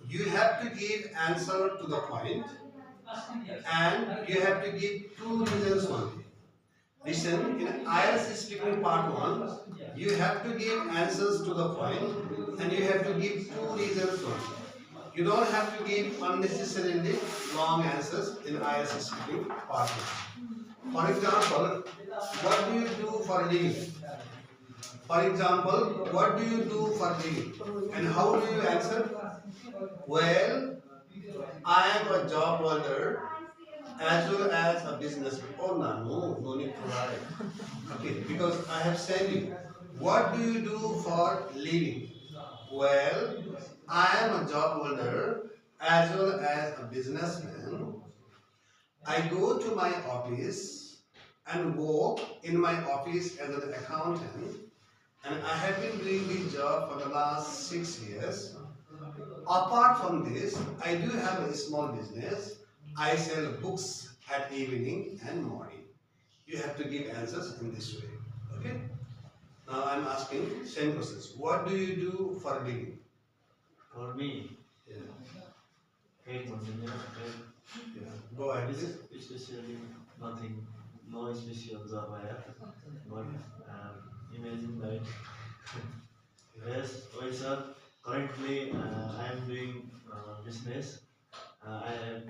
You have to give answer to the point, and you have to give two reasons only. Listen, in Ielts speaking part 1, you have to give answers to the point and you have to give two reasons only. You don't have to give unnecessarily long answers in Ielts speaking part 1. For example, what do you do for a living? For example, what do you do for a living? And how do you answer? Well, I am a job holder as well as a businessman. Oh no need to write. Okay, because I have said you. What do you do for living? Well, I am a job holder as well as a businessman. I go to my office and work in my office as an accountant, and I have been doing this job for the last 6 years. Apart from this, I do have a small business. I sell books at evening and morning. You have to give answers in this way. Okay? Now I'm asking same questions. What do you do for a living? For me, Yeah. hate engineer, Yeah. Go ahead, please. especially nothing, no special job I have, but imagine that. Yes, well, sir. Currently, I am doing business. I have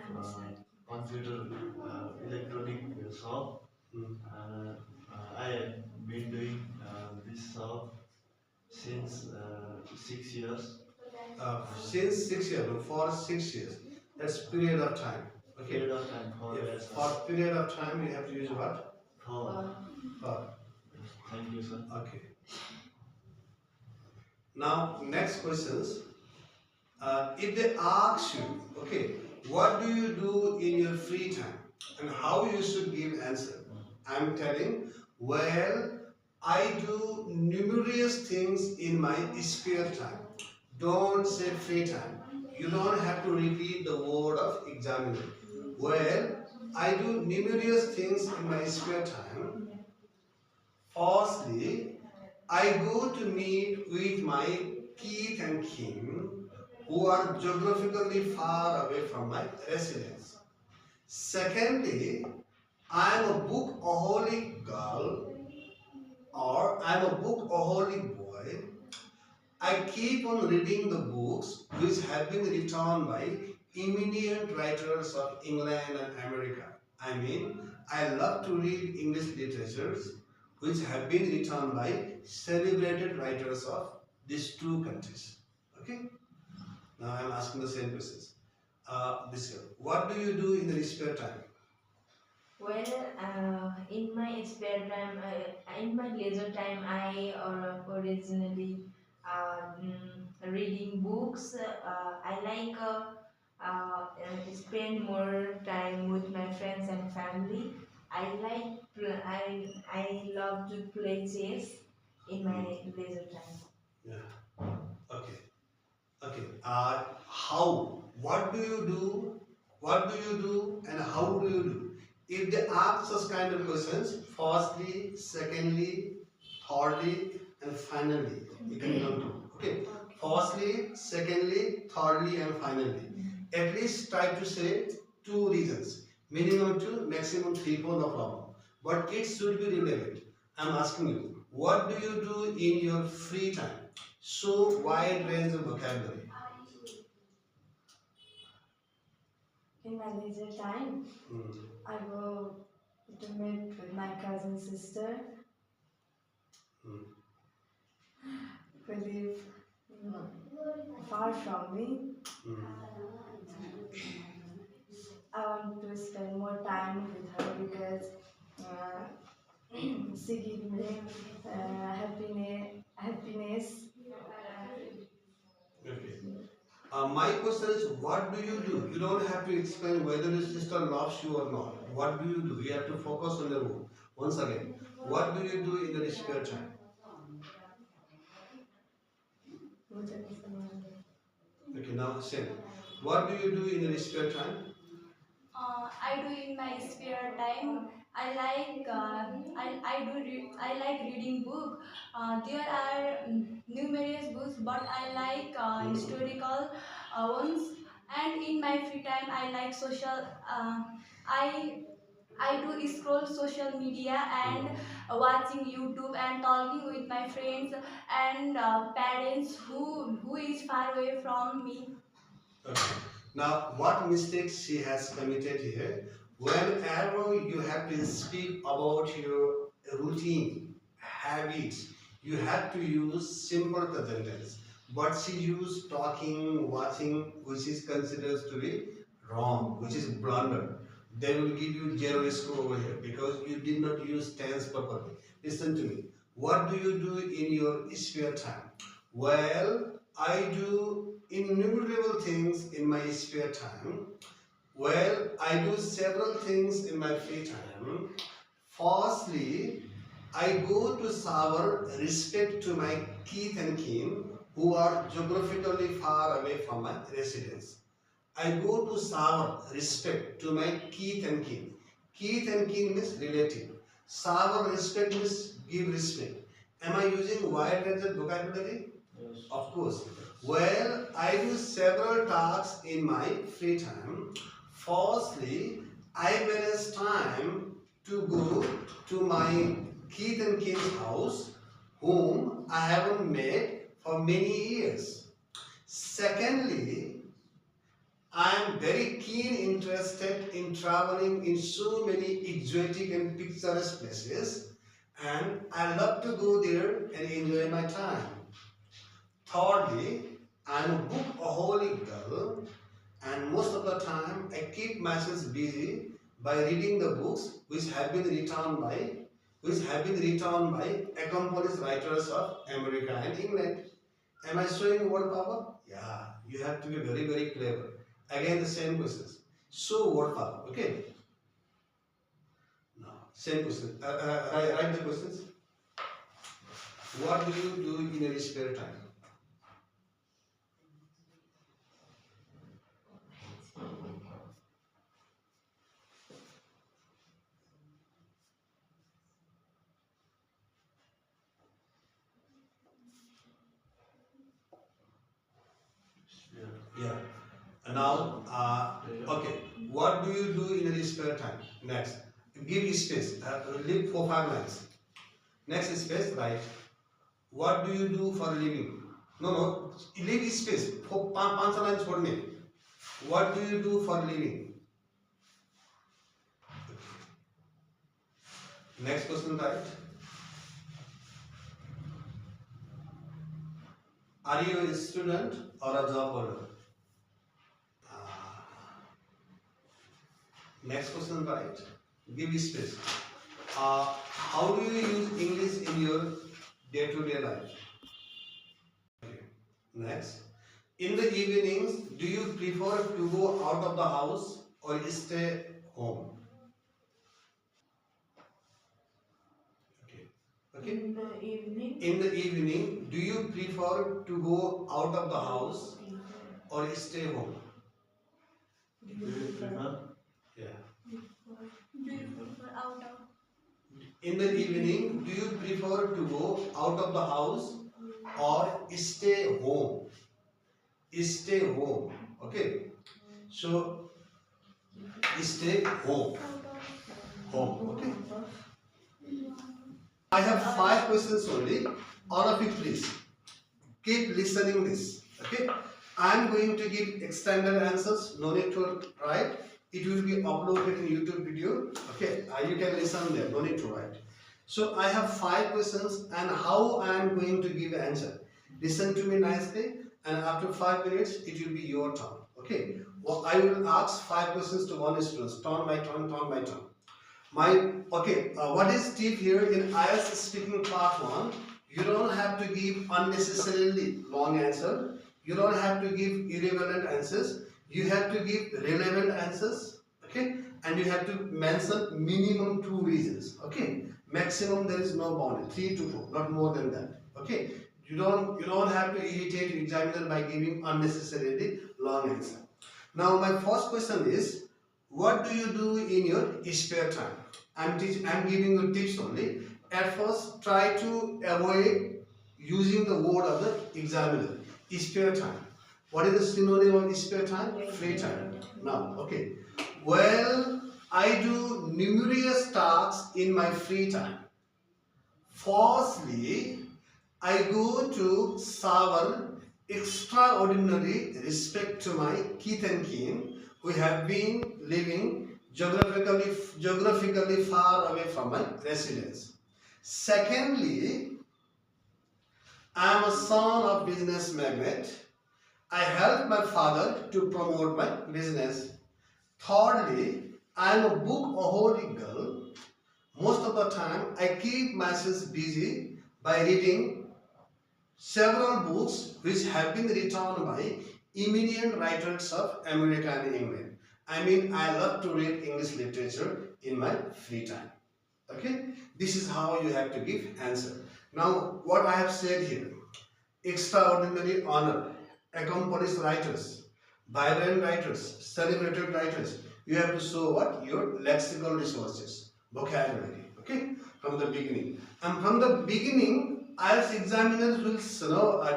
computer electronic shop. I have been doing this shop since 6 years. Since 6 years, for 6 years. That's period of time. Okay. Period of time, 4 years. For period of time, you have to use what? For. For. Thank you, sir. Okay. Now, next questions. If they ask you, okay, what do you do in your free time and how you should give answer? I'm telling, well, I do numerous things in my spare time. Don't say free time. You don't have to repeat the word of examiner. Well, I do numerous things in my spare time. Firstly, I go to meet with my kith and kin who are geographically far away from my residence. Secondly, I am a bookaholic girl or I am a bookaholic boy. I keep on reading the books which have been written by eminent writers of England and America. I mean, I love to read English literatures which have been written by celebrated writers of these two countries. Okay? Now I am asking the same questions. This year, what do you do in your spare time? Well, in my spare time, in my leisure time, I originally reading books. I like spend more time with my friends and family. I love to play chess in my leisure time. Yeah. Okay. Okay. How? What do you do? What do you do? And how do you do? If they ask us kind of questions, firstly, secondly, thirdly, and finally, you can come to. Okay. Firstly, secondly, thirdly, and finally. At least try to say two reasons. Minimum two, maximum three, four, no problem. But it should be relevant. I'm asking you, what do you do in your free time? So wide range of vocabulary. In my leisure time, I go to meet with my cousin sister who live far from me. I want to spend more time with her because she gives me happiness. Okay. My question is, what do you do? You don't have to explain whether your sister loves you or not. What do you do? You have to focus on your work. Once again, what do you do in your spare time? Okay, now same. What do you do in your spare time? I do in my spare time. I like I like reading book. There are numerous books, but I like historical ones. And in my free time, I like social. I I do scroll social media and watching YouTube and talking with my friends and parents who is far away from me. Okay. Now, what mistakes she has committed here? Whenever you have to speak about your routine, habits, you have to use simple present tense. But she used talking, watching, which is considered to be wrong, which is blunder. They will give you zero score over here because you did not use tense properly. Listen to me. What do you do in your spare time? Well, I do innumerable things in my spare time. Well, I do several things in my free time. Firstly, I go to shower respect to my kith and kin who are geographically far away from my residence. I go to shower respect to my kith and kin. Kith and kin means relative. Shower respect means give respect. Am I using wide range of vocabulary? Yes. Of course. Well, I do several tasks in my free time. Firstly, I manage time to go to my kith and kin's house, whom I haven't met for many years. Secondly, I am very keen interested in traveling in so many exotic and picturesque places, and I love to go there and enjoy my time. Thirdly, I am a bookaholic girl, and most of the time I keep myself busy by reading the books which have been written by accomplished writers of America and England. Am I showing word power? Yeah, you have to be very, very clever. Again, the same questions. Show word power. Okay. Now, same question. Write the questions. What do you do in your spare time? Yeah. Yeah. And now, okay. What do you do in your spare time? Next. Give space. Leave 4-5 lines. Next space, right. What do you do for a living? No. Leave space. 5 lines for me. What do you do for a living? Next question, right. Are you a student or a job holder? Next question, right. Give space. How do you use English in your day-to-day life? Okay. Next. In the evenings, do you prefer to go out of the house or stay home? Okay. In the evening. In the evening, do you prefer to go out of the house or stay home? Do Do you you prefer? prefer? Yeah. Do you prefer out of? In the evening, do you prefer to go out of the house or stay home? Stay home. Okay. So, stay home. Home. Okay. I have 5 questions only. All of you please keep listening this. Okay. I am going to give extended answers. No need to write. It will be uploaded in YouTube video. Okay. You can listen there. No need to write. So I have 5 questions and how I am going to give answer. Listen to me nicely and after 5 minutes it will be your turn. Okay. Well, I will ask 5 questions to one student. Turn by turn, turn by turn. What is tip here in Ielts speaking part 1? You don't have to give unnecessarily long answer. You don't have to give irrelevant answers. You have to give relevant answers. Okay, and you have to mention minimum 2 reasons. Okay, maximum there is no boundary, 3 to 4, not more than that. Okay, you don't have to irritate your examiner by giving unnecessarily long answer. Now my first question is, what do you do in your spare time? I'm giving you tips only. At first, try to avoid using the word of the examiner. Spare time. What is the synonym of spare time? Free time. Now, okay. Well, I do numerous tasks in my free time. Firstly, I go to shower extraordinary respect to my kith and kin who have been living geographically far away from my residence. Secondly, I am a son of business magnate. I help my father to promote my business. Thirdly, I am a book-aholic girl. Most of the time, I keep myself busy by reading several books which have been written by eminent writers of America and England. I mean, I love to read English literature in my free time. Okay, this is how you have to give answer. Now, what I have said here: extraordinary honor, accomplished writers, vibrant writers, celebrated writers. You have to show what? Your lexical resources, vocabulary. Okay, from the beginning. And from the beginning, IELTS examiners will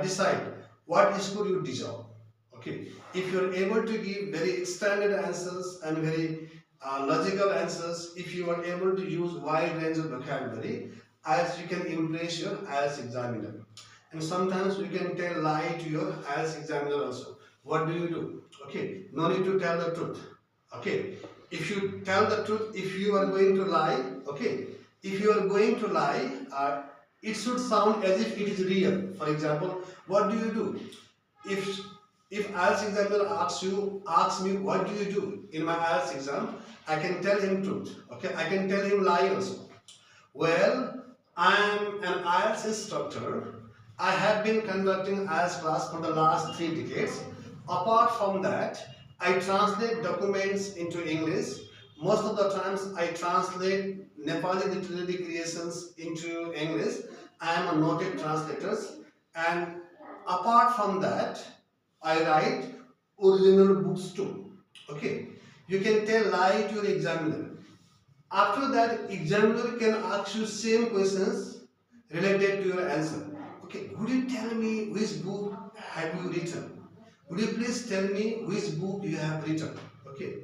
decide what score you deserve. Okay, if you are able to give very extended answers and very logical answers, if you are able to use wide range of vocabulary, as you can impress your IELTS examiner. And sometimes you can tell lie to your IELTS examiner also. What do you do? Okay, no need to tell the truth. Okay, if you tell the truth, if you are going to lie, okay, if you are going to lie, it should sound as if it is real. For example, what do you do? If IELTS examiner asks me what do you do in my IELTS exam, I can tell him truth. Okay, I can tell him lie also. Well, I am an IELTS instructor. I have been conducting IELTS class for the last 3 decades. Apart from that, I translate documents into English. Most of the times I translate Nepali literary creations into English. I am a noted translator, and apart from that, I write original books too. Okay, you can tell lie to your examiner. After that, examiner can ask you same questions related to your answer. Okay, would you tell me which book have you written? Would you please tell me which book you have written? Okay,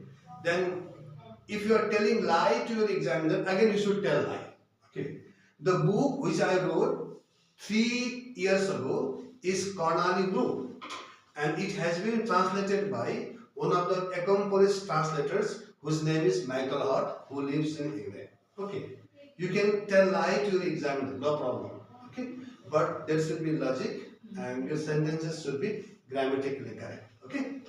then if you are telling lie to your examiner, again you should tell lie. Okay, the book which I wrote 3 years ago is Cornali book, and it has been translated by one of the accomplished translators whose name is Michael Hart, who lives in England. Okay, you can tell lie to your examiner, no problem. Okay, but there should be logic and your sentences should be grammatically correct. Okay,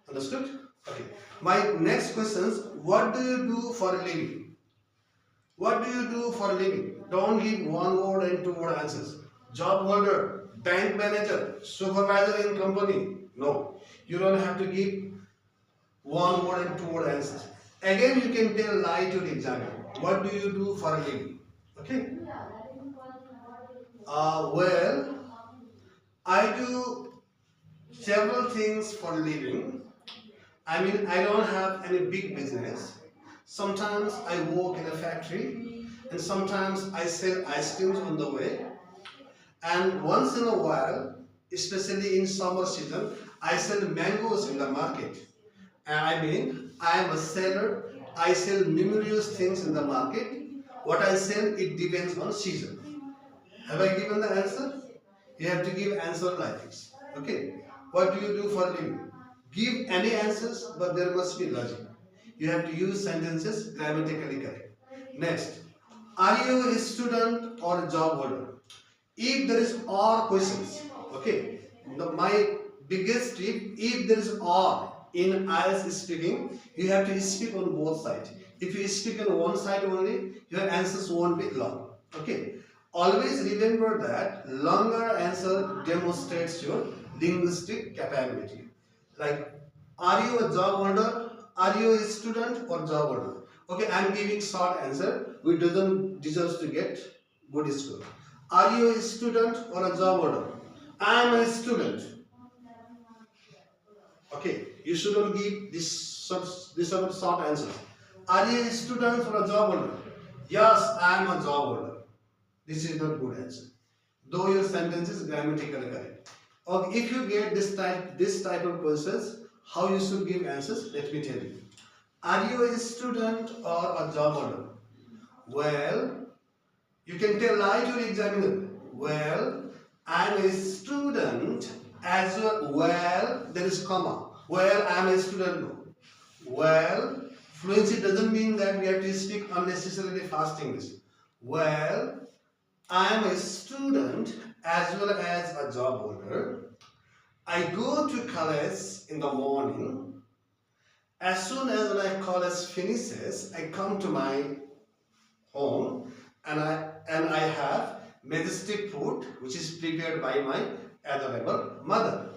understood? Okay, my next question is: what do you do for a living? What do you do for a living? Don't give one word and two word answers. Job holder, bank manager, supervisor in company. No, you don't have to give one word and two word answers. Again, you can tell lie to the examiner. What do you do for a living? Okay. Well, I do several things for a living. I mean, I don't have any big business. Sometimes I work in a factory, and sometimes I sell ice creams on the way. And once in a while, especially in summer season, I sell mangoes in the market. And I mean, I am a seller. I sell numerous things in the market. What I sell, it depends on season. Have I given the answer? You have to give answer like this. Okay. What do you do for a living? Give any answers, but there must be logic. You have to use sentences grammatically correct. Next, are you a student or a job holder? If there is or questions, okay, my biggest tip, if there is or in IELTS speaking, you have to speak on both sides. If you speak on one side only, your answers won't be long. Okay, always remember that longer answer demonstrates your linguistic capability. Like, are you a job holder? Are you a student or job holder? Okay, I am giving short answer which doesn't deserve to get good score. Are you a student or a job holder? I am a student. Okay, you shouldn't give this these are short answers. Are you a student or a job holder? Yes, I am a job holder. This is not good answer. Though your sentence is grammatically correct. Okay, if you get this type of questions, how you should give answers? Let me tell you. Are you a student or a job holder? Well, you can tell lie to your examiner. Well, I am a student as well. Well, there is comma. Well, I am a student. No. Well, fluency doesn't mean that we have to speak unnecessarily fast English. Well, I am a student as well as a job holder. I go to college in the morning. As soon as my college finishes, I come to my home and I have majestic food which is prepared by my adorable mother.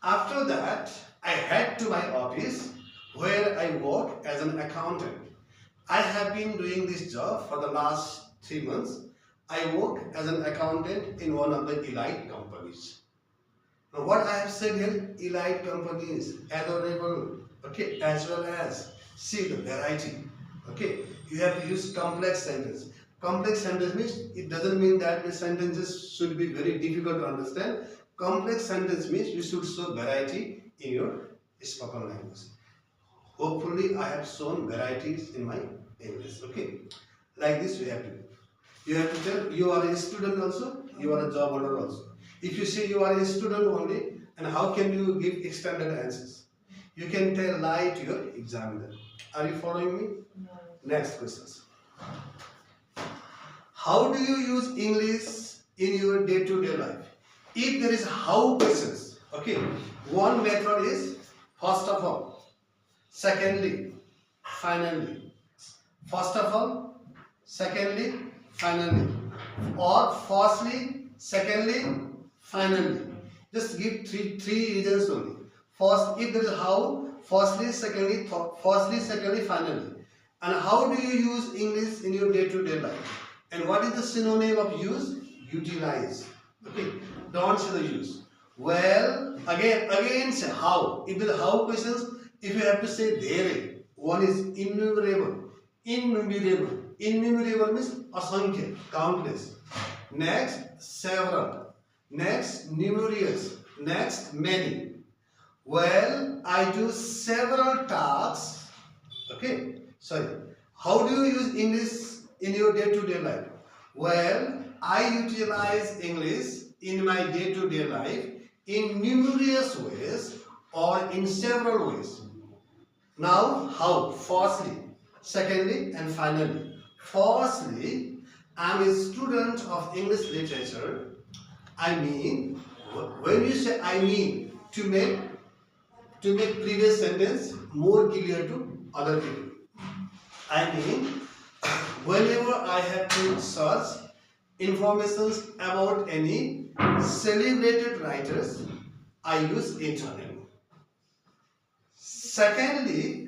After that, I head to my office where I work as an accountant. I have been doing this job for the last 3 months. I work as an accountant in one of the elite companies. Now what I have said here, elite companies, adorable, okay, as well as, see the variety, okay. You have to use complex sentence. Complex sentence means, it doesn't mean that the sentences should be very difficult to understand. Complex sentence means you should show variety in your spoken language. Hopefully I have shown varieties in my English, okay. Like this we have to do. You have to tell you are a student also, you are a job holder also. If you say you are a student only, and how can you give extended answers? You can tell lie to your examiner. Are you following me? No. Next questions. How do you use English in your day-to-day life? If there is how questions, okay, one method is first of all, secondly, finally. First of all, secondly, finally. Or firstly, secondly, finally. Just give three reasons only. First, if there is how, firstly, secondly, finally. And how do you use English in your day-to-day life? And what is the synonym of use? Utilize. Okay. Don't say the use. Well, again say how. If there are how questions, if you have to say there, one is innumerable. Innumerable. Innumerable means asankhya, countless. Next, several. Next, numerous. Next, many. Well, I do several tasks. Okay, sorry. How do you use English in your day-to-day life? Well, I utilize English in my day-to-day life in numerous ways or in several ways. Now, how? Firstly, secondly, and finally. Firstly, I am a student of English literature. I mean, when you say I mean, to make previous sentence more clear to other people. I mean, whenever I have to search information about any celebrated writers, I use internet. Secondly,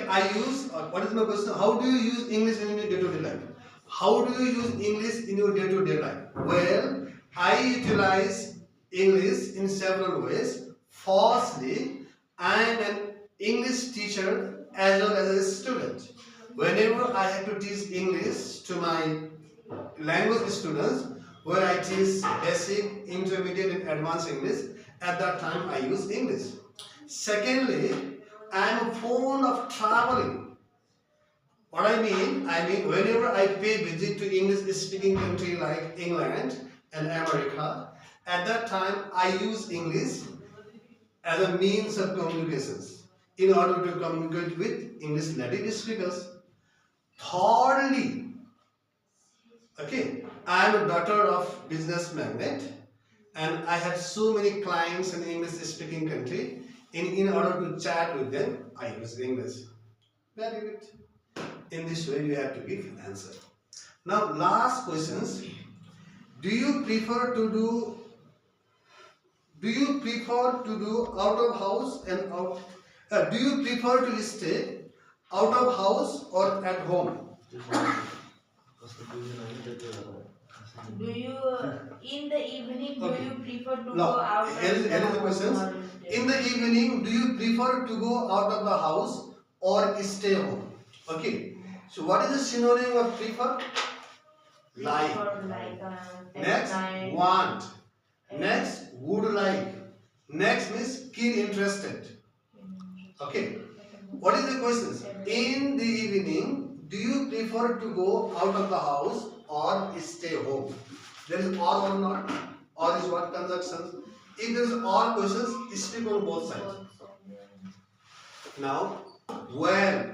I use, what is my question? How do you use English in your day-to-day life? How do you use English in your day-to-day life? Well, I utilize English in several ways. Firstly, I am an English teacher as well as a student. Whenever I have to teach English to my language students, where I teach basic, intermediate and advanced English, at that time I use English. Secondly, I am fond of traveling. What I mean whenever I pay visit to English speaking country like England and America, at that time I use English as a means of communications in order to communicate with English native speakers. Thirdly, okay, I am a daughter of business magnate and I have so many clients in English speaking country. In order to chat with them, I use English. Very good. In this way, you have to give an answer. Now, last questions. Do you prefer to do out of house and out? Do you prefer to stay out of house or at home? Do you, in the evening, Okay. do you prefer to Now, go out here is of the the question. home or In the evening, do you prefer to go out of the house or stay home? Okay. So what is the synonym of prefer? Like. For like Next, night. want. Next, would like. Next means keen interested. Okay. What is the questions? In the evening, do you prefer to go out of the house or stay home? There is or not. Or is what conjunction? If there is or questions, speak on both sides. Now, well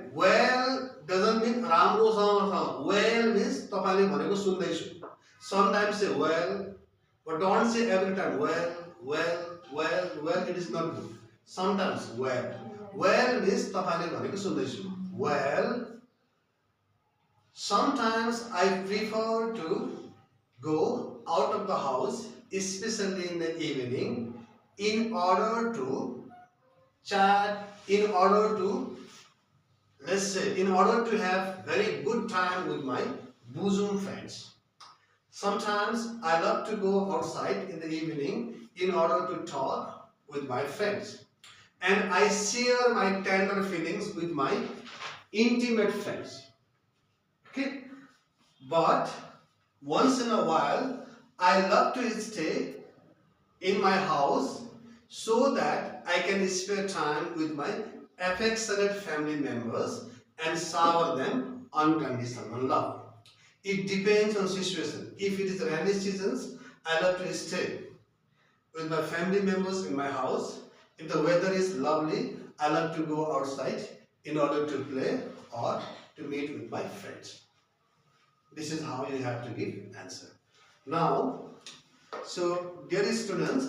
doesn't mean राम्रो well means तपाईले भनेको सुन्दैछु. Sometimes say well, but don't say every time well. It is not good. Sometimes well means तपाईले भनेको सुन्दैछु. Well, sometimes I prefer to go out of the house, especially in the evening, in order to chat, in order to, let's say, in order to have very good time with my bosom friends. Sometimes I love to go outside in the evening in order to talk with my friends. And I share my tender feelings with my intimate friends. Okay? But once in a while, I love to stay in my house so that I can spend time with my affectionate family members and shower them unconditional love. It depends on situation. If it is rainy seasons, I love to stay with my family members in my house. If the weather is lovely, I love to go outside in order to play or to meet with my friends. This is how you have to give answer. Now, so dear students,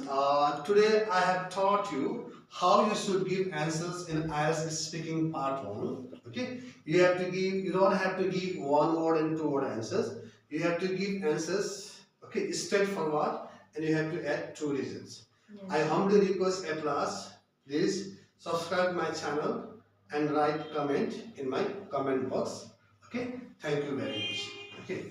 today I have taught you how you should give answers in Ielts speaking part 1. Okay, you don't have to give one word and two word answers. You have to give answers, okay, straightforward, and you have to add 2 reasons. Yes. I humbly request at last, please subscribe my channel and write comment in my comment box. Okay, thank you very much. Okay.